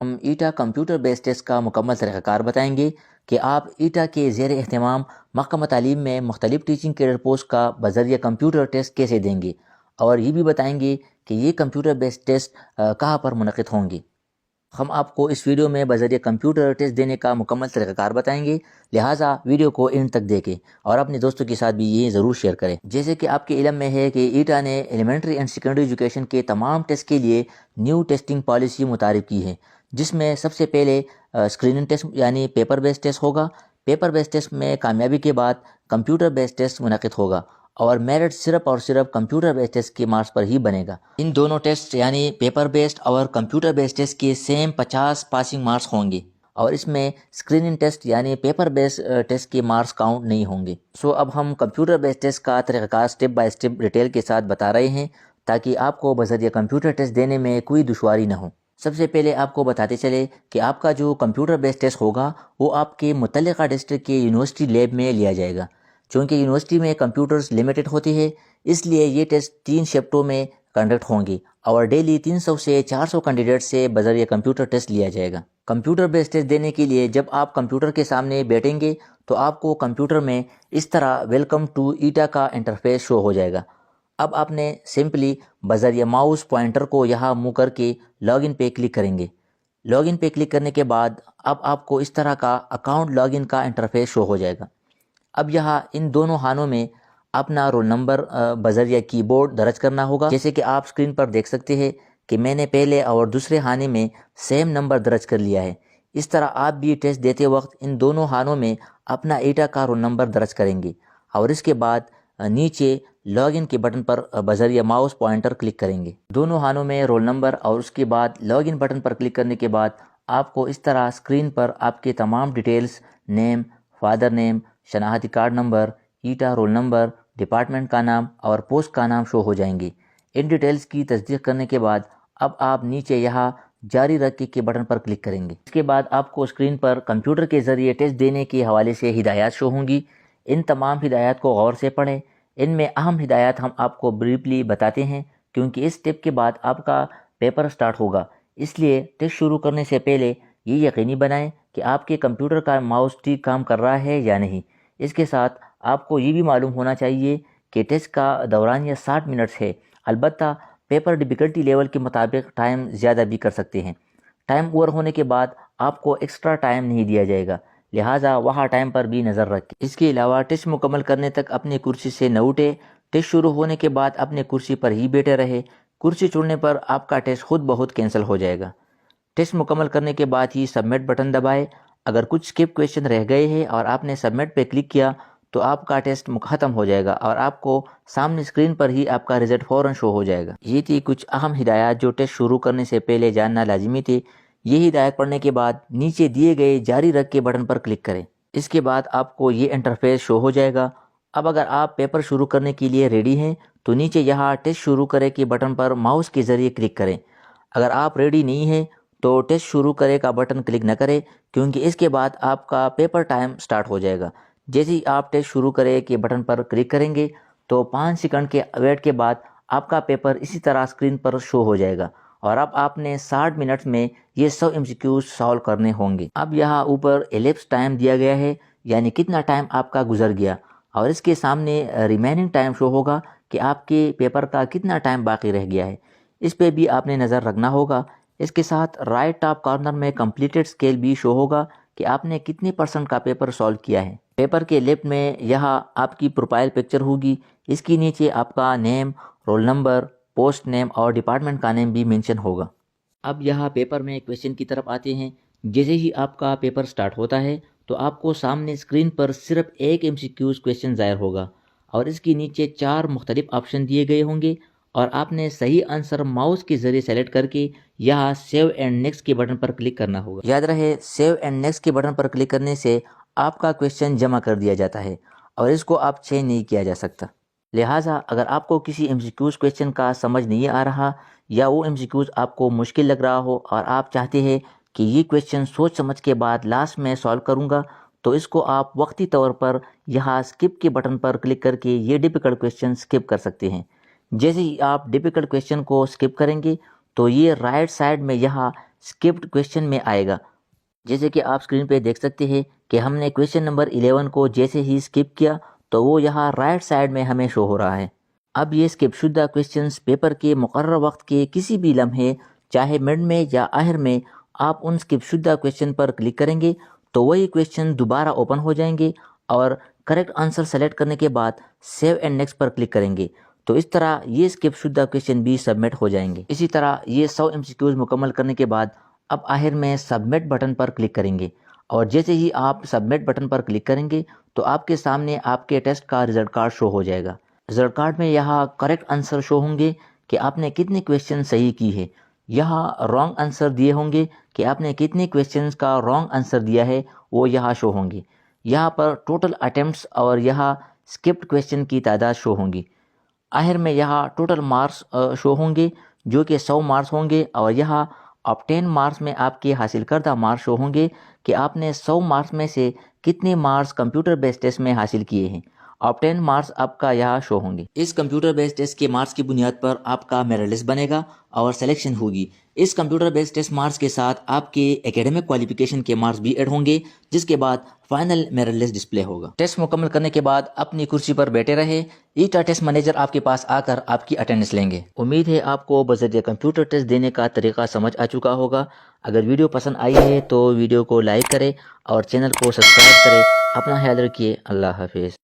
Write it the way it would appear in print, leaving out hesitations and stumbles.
ہم ایٹا کمپیوٹر بیس ٹیسٹ کا مکمل طریقہ کار بتائیں گے کہ آپ ایٹا کے زیر اہتمام محکمہ تعلیم میں مختلف ٹیچنگ کیڈر پوسٹ کا بذریعہ کمپیوٹر ٹیسٹ کیسے دیں گے، اور یہ بھی بتائیں گے کہ یہ کمپیوٹر بیس ٹیسٹ کہاں پر منعقد ہوں گے۔ ہم آپ کو اس ویڈیو میں بذریعہ کمپیوٹر ٹیسٹ دینے کا مکمل طریقہ کار بتائیں گے، لہٰذا ویڈیو کو اینڈ تک دیکھیں اور اپنے دوستوں کے ساتھ بھی یہ ضرور شیئر کریں۔ جیسے کہ آپ کے علم میں ہے کہ ایٹا نے ایلیمنٹری اینڈ سیکنڈری ایجوکیشن کے تمام ٹیسٹ کے لیے نیو ٹیسٹنگ پالیسی متعارف کی ہے، جس میں سب سے پہلے اسکریننگ ٹیسٹ یعنی پیپر بیس ٹیسٹ ہوگا۔ پیپر بیس ٹیسٹ میں کامیابی کے بعد کمپیوٹر بیس ٹیسٹ منعقد ہوگا اور میرٹ صرف اور صرف کمپیوٹر بیس ٹیسٹ کے مارکس پر ہی بنے گا۔ ان دونوں ٹیسٹ یعنی پیپر بیسڈ اور کمپیوٹر بیس ٹیسٹ کے سیم 50 پاسنگ مارکس ہوں گے، اور اس میں اسکریننگ ٹیسٹ یعنی پیپر بیس ٹیسٹ کے مارکس کاؤنٹ نہیں ہوں گے۔ اب ہم کمپیوٹر بیس ٹیسٹ کا طریقہ کار اسٹیپ بائی اسٹیپ ڈیٹیل کے ساتھ بتا رہے ہیں تاکہ آپ کو بذریعہ کمپیوٹر ٹیسٹ دینے میں کوئی دشواری نہ ہو۔ سب سے پہلے آپ کو بتاتے چلے کہ آپ کا جو کمپیوٹر بیس ٹیسٹ ہوگا وہ آپ کے متعلقہ ڈسٹرکٹ کے یونیورسٹی لیب میں لیا جائے گا۔ چونکہ یونیورسٹی میں کمپیوٹرز لمیٹڈ ہوتے ہیں، اس لیے یہ ٹیسٹ 3 شفٹوں میں کنڈکٹ ہوں گی اور ڈیلی 300 سے 400 کینڈیڈیٹ سے بذریعہ کمپیوٹر ٹیسٹ لیا جائے گا۔ کمپیوٹر بیس ٹیسٹ دینے کے لیے جب آپ کمپیوٹر کے سامنے بیٹھیں گے تو آپ کو کمپیوٹر میں اس طرح ویلکم ٹو ایٹا کا انٹرفیس شو ہو جائے گا۔ اب آپ نے سمپلی بذریعہ ماؤس پوائنٹر کو یہاں موو کر کے لاگ ان پہ کلک کریں گے۔ لاگ ان پہ کلک کرنے کے بعد اب آپ کو اس طرح کا اکاؤنٹ لاگ ان کا انٹرفیس شو ہو جائے گا۔ اب یہاں ان دونوں خانوں میں اپنا رول نمبر بذریعہ کی بورڈ درج کرنا ہوگا۔ جیسے کہ آپ اسکرین پر دیکھ سکتے ہیں کہ میں نے پہلے اور دوسرے خانے میں سیم نمبر درج کر لیا ہے۔ اس طرح آپ بھی ٹیسٹ دیتے وقت ان دونوں خانوں میں اپنا ایٹا کا رول نمبر درج کریں گے اور اس کے بعد نیچے لاگ ان کے بٹن پر بذریعہ ماؤس پوائنٹر کلک کریں گے۔ دونوں خانوں میں رول نمبر اور اس کے بعد log in button per click کرنے کے بعد آپ کو اس طرح اسکرین پر آپ کے تمام ڈیٹیلز، نیم، فادر نیم، شناختی کارڈ نمبر، ایٹا رول نمبر، ڈپارٹمنٹ کا نام اور پوسٹ کا نام شو ہو جائیں گے۔ ان ڈیٹیلز کی تصدیق کرنے کے بعد اب آپ نیچے یہاں جاری رکھنے کے بٹن پر کلک کریں گے۔ اس کے بعد آپ کو اسکرین پر کمپیوٹر کے ذریعے ٹیسٹ دینے کے حوالے سے ہدایات شو ہوں گی۔ ان تمام ہدایات کو غور سے پڑھیں۔ ان میں اہم ہدایات ہم آپ کو بریفلی بتاتے ہیں کیونکہ اس اسٹیپ کے بعد آپ کا پیپر سٹارٹ ہوگا، اس لیے ٹیسٹ شروع کرنے سے پہلے یہ یقینی بنائیں کہ آپ کے کمپیوٹر کا ماؤس ٹھیک کام کر رہا ہے یا نہیں۔ اس کے ساتھ آپ کو یہ بھی معلوم ہونا چاہیے کہ ٹیسٹ کا دورانیہ 60 منٹس ہے، البتہ پیپر ڈیفیکلٹی لیول کے مطابق ٹائم زیادہ بھی کر سکتے ہیں۔ ٹائم اوور ہونے کے بعد آپ کو ایکسٹرا ٹائم نہیں دیا جائے گا، لہٰذا وہاں ٹائم پر بھی نظر رکھیں۔ اس کے علاوہ ٹیسٹ مکمل کرنے تک اپنی کرسی سے نہ اٹھے۔ ٹیسٹ شروع ہونے کے بعد اپنے کرسی پر ہی بیٹھے رہے۔ کرسی چھوڑنے پر آپ کا ٹیسٹ خود بخود کینسل ہو جائے گا۔ ٹیسٹ مکمل کرنے کے بعد ہی سبمٹ بٹن دبائے۔ اگر کچھ اسکپ کویشچن رہ گئے ہیں اور آپ نے سبمٹ پہ کلک کیا تو آپ کا ٹیسٹ ختم ہو جائے گا اور آپ کو سامنے اسکرین پر ہی آپ کا رزلٹ فوراً شو ہو جائے گا۔ یہ تھی کچھ اہم ہدایات جو ٹیسٹ شروع کرنے سے پہلے جاننا لازمی تھی۔ یہ ہدایت پڑھنے کے بعد نیچے دیے گئے جاری رکھ کے بٹن پر کلک کریں۔ اس کے بعد آپ کو یہ انٹرفیس شو ہو جائے گا۔ اب اگر آپ پیپر شروع کرنے کے لیے ریڈی ہیں تو نیچے یہاں ٹیسٹ شروع کرے کے بٹن پر ماؤس کے ذریعے کلک کریں۔ اگر آپ ریڈی نہیں ہیں تو ٹیسٹ شروع کرے کا بٹن کلک نہ کریں کیونکہ اس کے بعد آپ کا پیپر ٹائم سٹارٹ ہو جائے گا۔ جیسے ہی آپ ٹیسٹ شروع کرے کے بٹن پر کلک کریں گے تو 5 سیکنڈ کے ویٹ کے بعد آپ کا پیپر اسی طرح اسکرین پر شو ہو جائے گا اور اب آپ نے 60 منٹ میں یہ 100 MCQs سالو کرنے ہوں گے۔ اب یہاں اوپر ایلیپس ٹائم دیا گیا ہے، یعنی کتنا ٹائم آپ کا گزر گیا، اور اس کے سامنے ریمیننگ ٹائم شو ہوگا کہ آپ کے پیپر کا کتنا ٹائم باقی رہ گیا ہے۔ اس پہ بھی آپ نے نظر رکھنا ہوگا۔ اس کے ساتھ رائٹ ٹاپ کارنر میں کمپلیٹڈ اسکیل بھی شو ہوگا کہ آپ نے کتنے % کا پیپر سالو کیا ہے۔ پیپر کے لیفٹ میں یہاں آپ کی پروفائل پکچر ہوگی، اس کے نیچے آپ کا نیم، رول نمبر، پوسٹ نیم اور ڈپارٹمنٹ کا نیم بھی مینشن ہوگا۔ اب یہاں پیپر میں کویشچن کی طرف آتے ہیں۔ جیسے ہی آپ کا پیپر سٹارٹ ہوتا ہے تو آپ کو سامنے اسکرین پر صرف ایک MCQs کویشچن ظاہر ہوگا اور اس کے نیچے 4 مختلف آپشن دیے گئے ہوں گے اور آپ نے صحیح آنسر ماؤس کے ذریعے سیلیکٹ کر کے یہاں سیو اینڈ نیکسٹ کے بٹن پر کلک کرنا ہوگا۔ یاد رہے سیو اینڈ نیکسٹ کے بٹن پر کلک کرنے سے آپ کا کویشچن جمع کر دیا جاتا ہے اور اس کو آپ چینج نہیں کیا جا سکتا۔ لہٰذا اگر آپ کو کسی MCQs کویشچن کا سمجھ نہیں آ رہا یا وہ MCQs آپ کو مشکل لگ رہا ہو اور آپ چاہتے ہیں کہ یہ کویشچن سوچ سمجھ کے بعد لاسٹ میں سالو کروں گا تو اس کو آپ وقتی طور پر یہاں اسکپ کے بٹن پر کلک کر کے یہ ڈیفیکلٹ کویشچن اسکپ کر سکتے ہیں۔ جیسے ہی آپ ڈیفیکلٹ کویشچن کو اسکپ کریں گے تو یہ رائٹ سائڈ میں یہاں اسکپڈ کویشچن میں آئے گا۔ جیسے کہ آپ اسکرین پہ دیکھ سکتے ہیں کہ ہم نے کویشچن نمبر 11 کو جیسے ہی اسکپ کیا تو وہ یہاں رائٹ سائڈ میں ہمیں شو ہو رہا ہے۔ اب یہ اسکپ شدہ کویشچنز پیپر کے مقررہ وقت کے کسی بھی لمحے، چاہے مڈ میں یا آخر میں، آپ ان اسکپ شدہ کویشچن پر کلک کریں گے تو وہی کویشچن دوبارہ اوپن ہو جائیں گے، اور کریکٹ آنسر سلیکٹ کرنے کے بعد save and next per click کریں گے تو اس طرح یہ اسکپ شدہ کویشچن بھی سبمٹ ہو جائیں گے۔ اسی طرح یہ 100 MCQs مکمل کرنے کے بعد اب آخر میں سبمٹ بٹن پر کلک کریں گے، اور جیسے ہی آپ سبمٹ بٹن پر کلک کریں گے تو آپ کے سامنے آپ کے ٹیسٹ کا رزلٹ کارڈ شو ہو جائے گا۔ رزلٹ کارڈ میں یہاں کریکٹ آنسر شو ہوں گے کہ آپ نے کتنے کویشچن صحیح کی ہے، یہاں رانگ آنسر دیے ہوں گے کہ آپ نے کتنے کویشچنز کا رانگ آنسر دیا ہے، وہ یہاں شو ہوں گے۔ یہاں پر ٹوٹل اٹیمپٹس اور یہاں اسکپڈ کویشچن کی تعداد شو ہوں گی۔ آخر میں یہاں ٹوٹل مارکس شو ہوں گے جو کہ 100 مارکس ہوں گے، اور یہاں آبٹین مارکس میں آپ کے حاصل کردہ مارکس شو ہوں گے کہ آپ نے 100 مارکس میں سے کتنے مارکس کمپیوٹر بیس ٹیسٹ میں حاصل کیے ہیں۔ آبٹین مارکس آپ کا یہاں شو ہوں گے۔ اس کمپیوٹر بیس ٹیسٹ کے مارکس کی بنیاد پر آپ کا میرٹ لسٹ بنے گا اور سلیکشن ہوگی۔ اس کمپیوٹر بیس ٹیسٹ مارکس کے ساتھ آپ کے ایکیڈمک کوالیفیکیشن کے مارکس بھی ایڈ ہوں گے، جس کے بعد فائنل میرٹ لسٹ ڈسپلے ہوگا۔ ٹیسٹ مکمل کرنے کے بعد اپنی کرسی پر بیٹھے رہے، ایٹا ٹیسٹ مینیجر آپ کے پاس آ کر آپ کی اٹینڈنس لیں گے۔ امید ہے آپ کو بذریعہ کمپیوٹر ٹیسٹ دینے کا طریقہ سمجھ آ چکا ہوگا۔ اگر ویڈیو پسند آئی ہے تو ویڈیو کو لائک کریں اور چینل کو سبسکرائب کریں۔ اپنا خیال رکھیے۔ اللہ حافظ۔